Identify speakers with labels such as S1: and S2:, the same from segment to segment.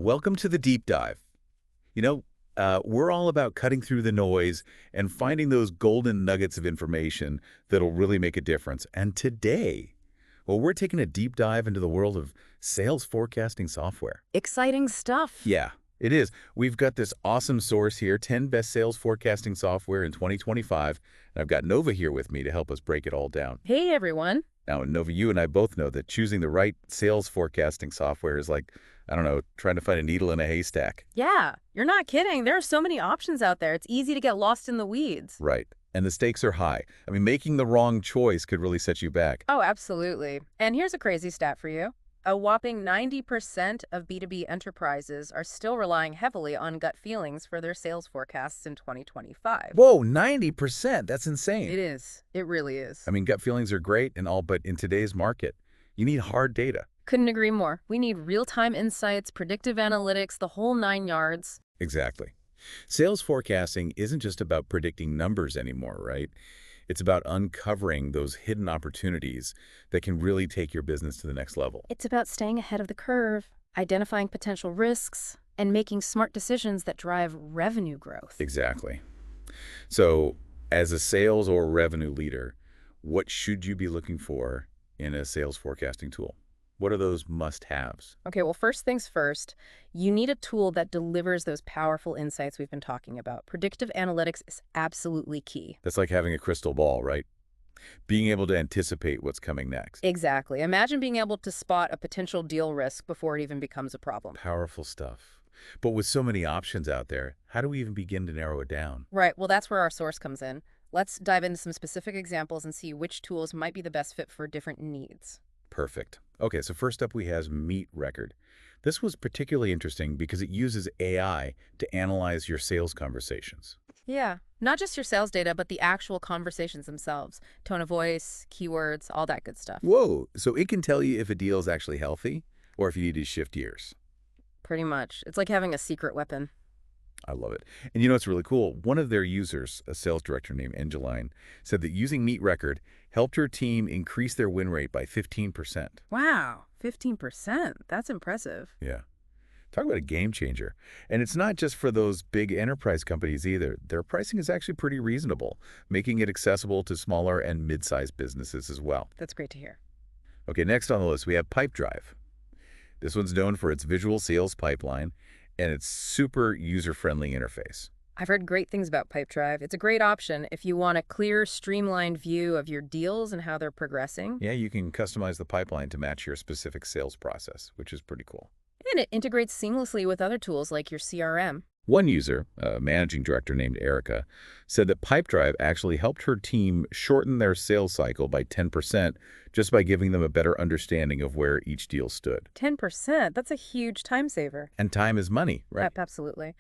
S1: Welcome to the deep dive. You know, we're all about cutting through the noise and finding those golden nuggets of information that'll really make a difference. And today, well, we're taking a deep dive into the world of sales forecasting software.
S2: Exciting stuff.
S1: Yeah, it is. We've got this awesome source here, 10 best sales forecasting software in 2025. And I've got Nova here with me to help us break it all down.
S2: Hey, everyone.
S1: Now, Nova, you and I both know that choosing the right sales forecasting software is like, I don't know, trying to find a needle in a haystack.
S2: Yeah, you're not kidding. There are so many options out there. It's easy to get lost in the weeds.
S1: Right. And the stakes are high. I mean, making the wrong choice could really set you back.
S2: Oh, absolutely. And here's a crazy stat for you. A whopping 90% of B2B enterprises are still relying heavily on gut feelings for their sales forecasts in 2025.
S1: Whoa, 90%. That's insane.
S2: It is. It really is.
S1: I mean, gut feelings are great and all, but in today's market, you need hard data.
S2: Couldn't agree more. We need real-time insights, predictive analytics, the whole 9 yards.
S1: Exactly. Sales forecasting isn't just about predicting numbers anymore, right? It's about uncovering those hidden opportunities that can really take your business to the next level.
S2: It's about staying ahead of the curve, identifying potential risks, and making smart decisions that drive revenue growth.
S1: Exactly. So, as a sales or revenue leader, what should you be looking for in a sales forecasting tool? What are those must-haves?
S2: Okay, well, first things first, you need a tool that delivers those powerful insights we've been talking about. Predictive analytics is absolutely key.
S1: That's like having a crystal ball, right? Being able to anticipate what's coming next.
S2: Exactly. Imagine being able to spot a potential deal risk before it even becomes a problem.
S1: Powerful stuff. But with so many options out there, how do we even begin to narrow it down?
S2: Right, well, that's where our source comes in. Let's dive into some specific examples and see which tools might be the best fit for different needs.
S1: Perfect. Okay, so first up we have Meet Record. This was particularly interesting because it uses AI to analyze your sales conversations.
S2: Yeah, not just your sales data, but the actual conversations themselves. Tone of voice, keywords, all that good stuff.
S1: Whoa, so it can tell you if a deal is actually healthy or if you need to shift gears.
S2: Pretty much. It's like having a secret weapon.
S1: I love it. And you know what's really cool? One of their users, a sales director named Angeline, said that using Meet Record helped her team increase their win rate by 15%.
S2: Wow, 15%. That's impressive.
S1: Yeah. Talk about a game changer. And it's not just for those big enterprise companies either. Their pricing is actually pretty reasonable, making it accessible to smaller and mid-sized businesses as well.
S2: That's great to hear.
S1: Okay, next on the list, we have Pipedrive. This one's known for its visual sales pipeline and its super user-friendly interface.
S2: I've heard great things about Pipedrive. It's a great option if you want a clear, streamlined view of your deals and how they're progressing.
S1: Yeah, you can customize the pipeline to match your specific sales process, which is pretty cool.
S2: And it integrates seamlessly with other tools like your CRM.
S1: One user, a managing director named Erica, said that Pipedrive actually helped her team shorten their sales cycle by 10% just by giving them a better understanding of where each deal stood.
S2: 10%, that's a huge time saver.
S1: And time is money, right?
S2: Absolutely.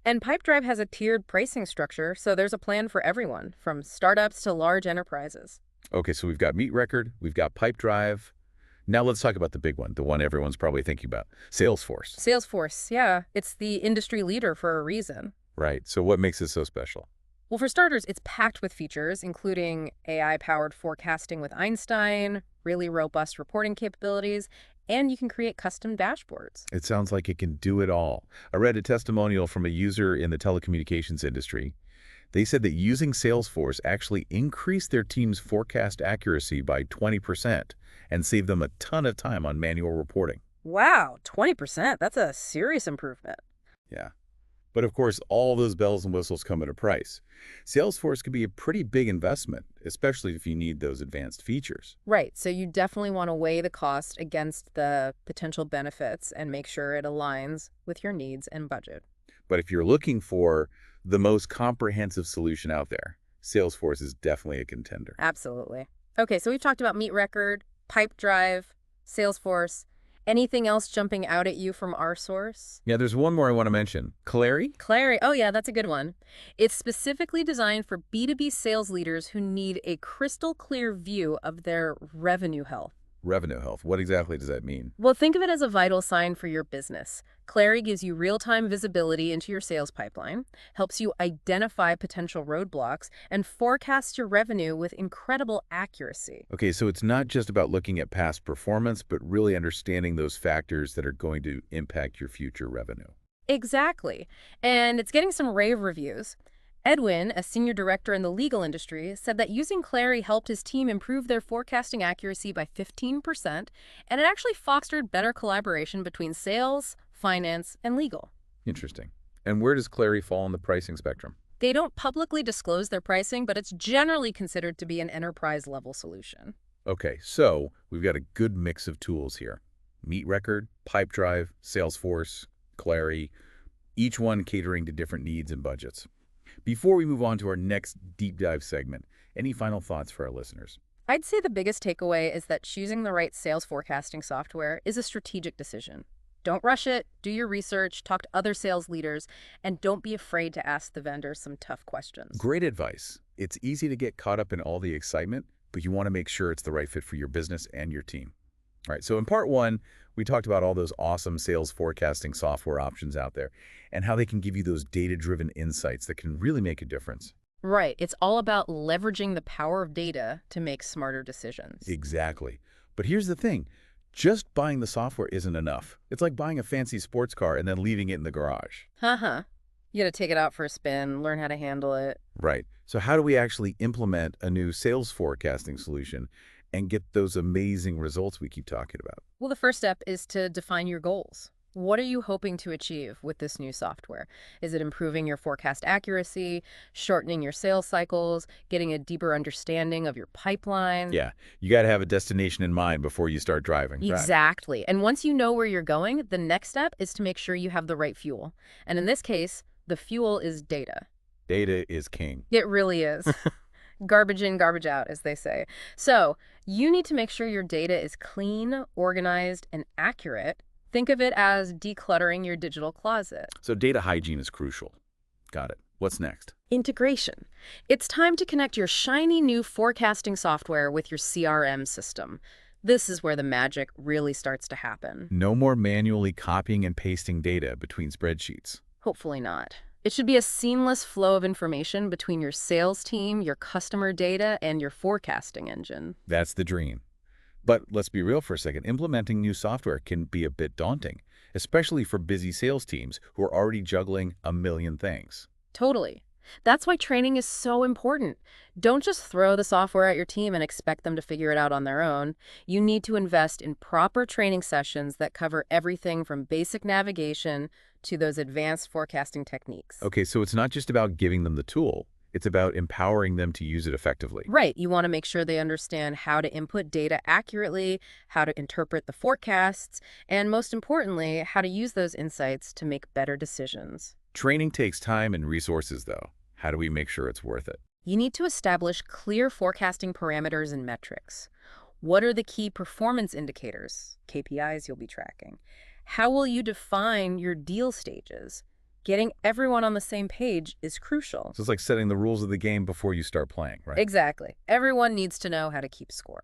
S2: And Pipedrive has a tiered pricing structure, so there's a plan for everyone, from startups to large enterprises.
S1: Okay, so we've got Meet Record, we've got Pipedrive. Now let's talk about the big one, the one everyone's probably thinking about, Salesforce.
S2: Salesforce, yeah. It's the industry leader for a reason.
S1: Right, so what makes it so special?
S2: Well, for starters, it's packed with features, including AI-powered forecasting with Einstein, really robust reporting capabilities, and you can create custom dashboards.
S1: It sounds like it can do it all. I read a testimonial from a user in the telecommunications industry. They said that using Salesforce actually increased their team's forecast accuracy by 20% and saved them a ton of time on manual reporting.
S2: Wow, 20%. That's a serious improvement.
S1: Yeah. But of course, all those bells and whistles come at a price. Salesforce can be a pretty big investment, especially if you need those advanced features.
S2: Right, so you definitely want to weigh the cost against the potential benefits and make sure it aligns with your needs and budget.
S1: But if you're looking for the most comprehensive solution out there, Salesforce is definitely a contender.
S2: Absolutely. Okay, so we've talked about Meet Record, Pipedrive, Salesforce. Anything else jumping out at you from our source?
S1: Yeah, there's one more I want to mention. Clary?
S2: Clary. Oh, yeah, that's a good one. It's specifically designed for B2B sales leaders who need a crystal clear view of their revenue health.
S1: Revenue health. What exactly does that mean?
S2: Well, think of it as a vital sign for your business. Clary gives you real-time visibility into your sales pipeline, helps you identify potential roadblocks, and forecasts your revenue with incredible accuracy.
S1: Okay, so it's not just about looking at past performance, but really understanding those factors that are going to impact your future revenue.
S2: Exactly. And it's getting some rave reviews. Edwin, a senior director in the legal industry, said that using Clary helped his team improve their forecasting accuracy by 15%, and it actually fostered better collaboration between sales, finance, and legal.
S1: Interesting. And where does Clary fall on the pricing spectrum?
S2: They don't publicly disclose their pricing, but it's generally considered to be an enterprise-level solution.
S1: Okay, so we've got a good mix of tools here. Meat Record, Pipedrive, Salesforce, Clary, each one catering to different needs and budgets. Before we move on to our next deep dive segment, any final thoughts for our listeners?
S2: I'd say the biggest takeaway is that choosing the right sales forecasting software is a strategic decision. Don't rush it, do your research, talk to other sales leaders, and don't be afraid to ask the vendor some tough questions.
S1: Great advice. It's easy to get caught up in all the excitement, but you want to make sure it's the right fit for your business and your team. All right, so in part one, we talked about all those awesome sales forecasting software options out there and how they can give you those data-driven insights that can really make a difference.
S2: Right, it's all about leveraging the power of data to make smarter decisions.
S1: Exactly. But here's the thing. Just buying the software isn't enough. It's like buying a fancy sports car and then leaving it in the garage.
S2: Uh-huh. You gotta take it out for a spin, learn how to handle it.
S1: Right. So how do we actually implement a new sales forecasting solution and get those amazing results we keep talking about?
S2: Well, the first step is to define your goals. What are you hoping to achieve with this new software? Is it improving your forecast accuracy, shortening your sales cycles, getting a deeper understanding of your pipeline?
S1: Yeah, you got to have a destination in mind before you start driving. Right.
S2: Exactly. And once you know where you're going, the next step is to make sure you have the right fuel. And in this case, the fuel is data.
S1: Data is king.
S2: It really is. Garbage in, garbage out, as they say. So you need to make sure your data is clean, organized, and accurate. Think of it as decluttering your digital closet.
S1: So data hygiene is crucial. Got it. What's next?
S2: Integration. It's time to connect your shiny new forecasting software with your CRM system. This is where the magic really starts to happen.
S1: No more manually copying and pasting data between spreadsheets.
S2: Hopefully not. It should be a seamless flow of information between your sales team, your customer data, and your forecasting engine.
S1: That's the dream. But let's be real for a second. Implementing new software can be a bit daunting, especially for busy sales teams who are already juggling a million things.
S2: Totally. That's why training is so important. Don't just throw the software at your team and expect them to figure it out on their own. You need to invest in proper training sessions that cover everything from basic navigation to those advanced forecasting techniques.
S1: Okay, so it's not just about giving them the tool. It's about empowering them to use it effectively.
S2: Right. You want to make sure they understand how to input data accurately, how to interpret the forecasts, and most importantly, how to use those insights to make better decisions.
S1: Training takes time and resources, though. How do we make sure it's worth it?
S2: You need to establish clear forecasting parameters and metrics. What are the key performance indicators, KPIs you'll be tracking? How will you define your deal stages? Getting everyone on the same page is crucial.
S1: So it's like setting the rules of the game before you start playing, right?
S2: Exactly. Everyone needs to know how to keep score.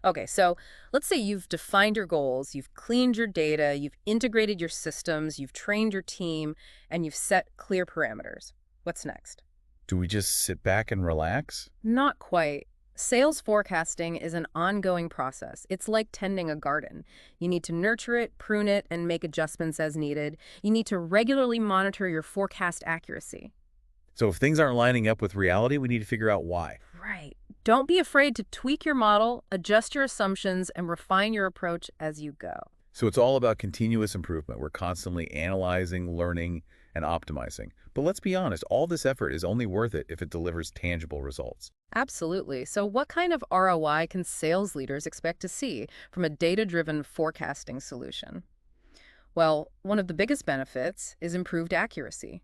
S2: Okay, so let's say you've defined your goals, you've cleaned your data, you've integrated your systems, you've trained your team, and you've set clear parameters. What's next?
S1: Do we just sit back and relax?
S2: Not quite. Sales forecasting is an ongoing process. It's like tending a garden. You need to nurture it, prune it, and make adjustments as needed. You need to regularly monitor your forecast accuracy.
S1: So if things aren't lining up with reality, we need to figure out why.
S2: Right. Don't be afraid to tweak your model, adjust your assumptions, and refine your approach as you go.
S1: So it's all about continuous improvement. We're constantly analyzing, learning, and optimizing. But let's be honest, all this effort is only worth it if it delivers tangible results.
S2: Absolutely. So what kind of ROI can sales leaders expect to see from a data-driven forecasting solution? Well, one of the biggest benefits is improved accuracy.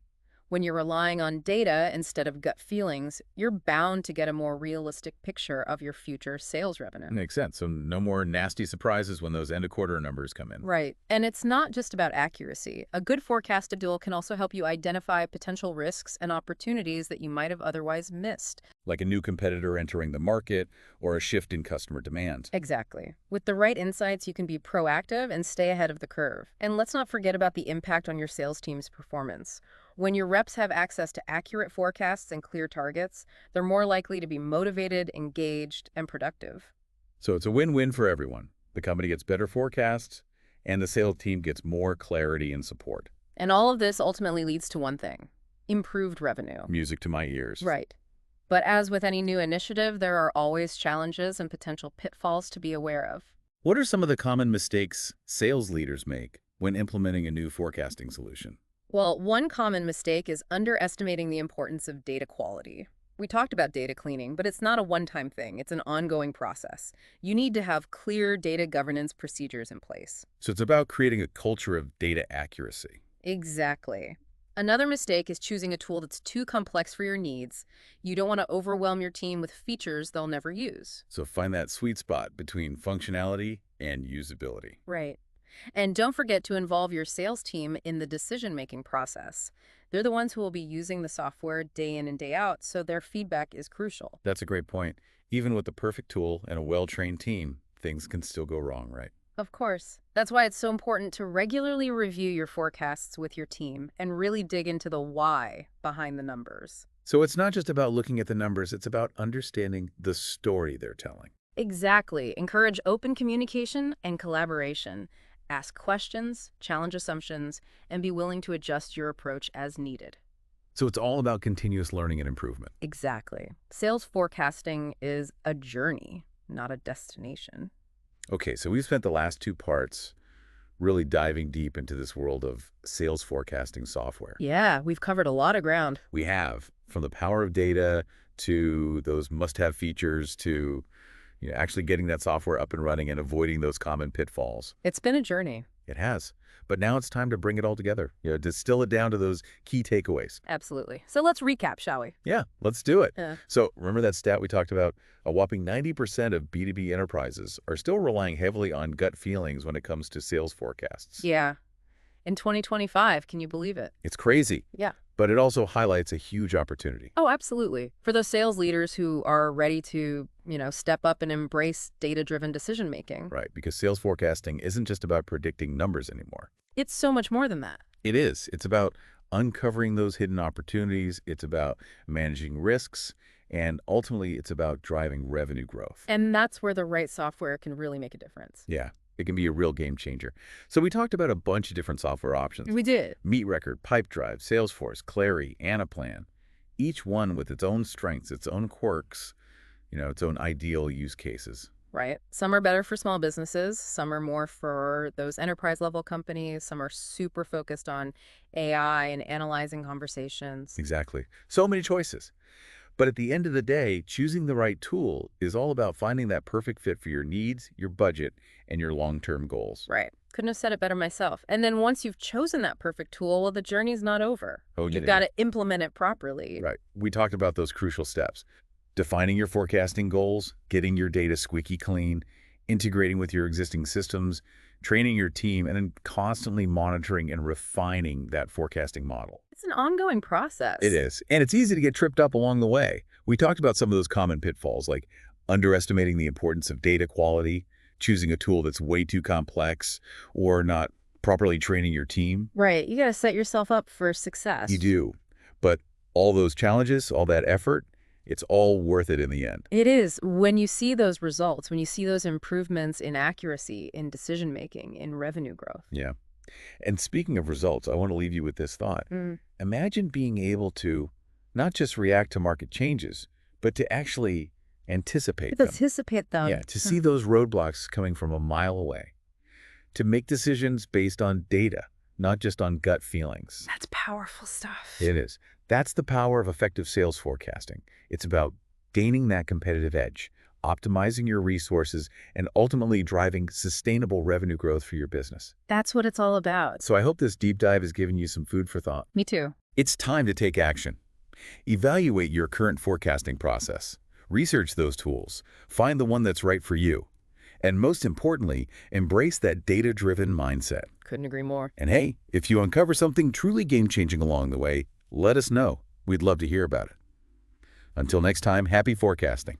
S2: When you're relying on data instead of gut feelings, you're bound to get a more realistic picture of your future sales revenue.
S1: Makes sense. So no more nasty surprises when those end-of-quarter numbers come in.
S2: Right. And it's not just about accuracy. A good forecasted tool can also help you identify potential risks and opportunities that you might have otherwise missed.
S1: Like a new competitor entering the market or a shift in customer demand.
S2: Exactly. With the right insights, you can be proactive and stay ahead of the curve. And let's not forget about the impact on your sales team's performance. When your reps have access to accurate forecasts and clear targets, they're more likely to be motivated, engaged, and productive.
S1: So it's a win-win for everyone. The company gets better forecasts, and the sales team gets more clarity and support.
S2: And all of this ultimately leads to one thing: improved revenue.
S1: Music to my ears.
S2: Right. But as with any new initiative, there are always challenges and potential pitfalls to be aware of.
S1: What are some of the common mistakes sales leaders make when implementing a new forecasting solution?
S2: Well, one common mistake is underestimating the importance of data quality. We talked about data cleaning, but it's not a one-time thing. It's an ongoing process. You need to have clear data governance procedures in place.
S1: So it's about creating a culture of data accuracy.
S2: Exactly. Another mistake is choosing a tool that's too complex for your needs. You don't want to overwhelm your team with features they'll never use.
S1: So find that sweet spot between functionality and usability.
S2: Right. And don't forget to involve your sales team in the decision-making process. They're the ones who will be using the software day in and day out, so their feedback is crucial.
S1: That's a great point. Even with the perfect tool and a well-trained team, things can still go wrong, right?
S2: Of course. That's why it's so important to regularly review your forecasts with your team and really dig into the why behind the numbers.
S1: So it's not just about looking at the numbers, it's about understanding the story they're telling.
S2: Exactly. Encourage open communication and collaboration. Ask questions, challenge assumptions, and be willing to adjust your approach as needed.
S1: So it's all about continuous learning and improvement.
S2: Exactly. Sales forecasting is a journey, not a destination.
S1: Okay, so we've spent the last two parts really diving deep into this world of sales forecasting software.
S2: Yeah, we've covered a lot of ground.
S1: We have, from the power of data to those must-have features to actually getting that software up and running and avoiding those common pitfalls.
S2: It's been a journey.
S1: It has. But now it's time to bring it all together, distill it down to those key takeaways.
S2: Absolutely. So let's recap, shall we?
S1: Yeah, let's do it.
S2: Yeah.
S1: So remember that stat we talked about? A whopping 90% of B2B enterprises are still relying heavily on gut feelings when it comes to sales forecasts.
S2: Yeah. In 2025, can you believe it?
S1: It's crazy.
S2: Yeah.
S1: But it also highlights a huge opportunity.
S2: Oh, absolutely. For those sales leaders who are ready to, step up and embrace data-driven decision-making.
S1: Right, because sales forecasting isn't just about predicting numbers anymore.
S2: It's so much more than that.
S1: It is. It's about uncovering those hidden opportunities. It's about managing risks. And ultimately, it's about driving revenue growth.
S2: And that's where the right software can really make a difference.
S1: Yeah, it can be a real game changer. So we talked about a bunch of different software options.
S2: We did.
S1: Meat Record, Pipedrive, Salesforce, Clary, Anaplan. Each one with its own strengths, its own quirks, its own ideal use cases.
S2: Right. Some are better for small businesses. Some are more for those enterprise level companies. Some are super focused on AI and analyzing conversations.
S1: Exactly. So many choices. But at the end of the day, choosing the right tool is all about finding that perfect fit for your needs, your budget, and your long-term goals.
S2: Right. Couldn't have said it better myself. And then once you've chosen that perfect tool, well, the journey's not over.
S1: Oh,
S2: You've got to implement it properly.
S1: Right. We talked about those crucial steps. Defining your forecasting goals, getting your data squeaky clean, integrating with your existing systems, training your team, and then constantly monitoring and refining that forecasting model.
S2: It's an ongoing process.
S1: It is. And it's easy to get tripped up along the way. We talked about some of those common pitfalls, like underestimating the importance of data quality, choosing a tool that's way too complex, or not properly training your team.
S2: Right. You got to set yourself up for success.
S1: You do. But all those challenges, all that effort, it's all worth it in the end.
S2: It is. When you see those results, when you see those improvements in accuracy, in decision-making, in revenue growth.
S1: Yeah. And speaking of results, I want to leave you with this thought. Imagine being able to not just react to market changes, but to actually anticipate them.
S2: Anticipate them.
S1: Yeah, to see those roadblocks coming from a mile away. To make decisions based on data, not just on gut feelings.
S2: That's powerful stuff.
S1: It is. That's the power of effective sales forecasting. It's about gaining that competitive edge, optimizing your resources, and ultimately driving sustainable revenue growth for your business.
S2: That's what it's all about.
S1: So I hope this deep dive has given you some food for thought.
S2: Me too.
S1: It's time to take action. Evaluate your current forecasting process. Research those tools. Find the one that's right for you. And most importantly, embrace that data-driven mindset.
S2: Couldn't agree more.
S1: And hey, if you uncover something truly game-changing along the way, let us know. We'd love to hear about it. Until next time, happy forecasting.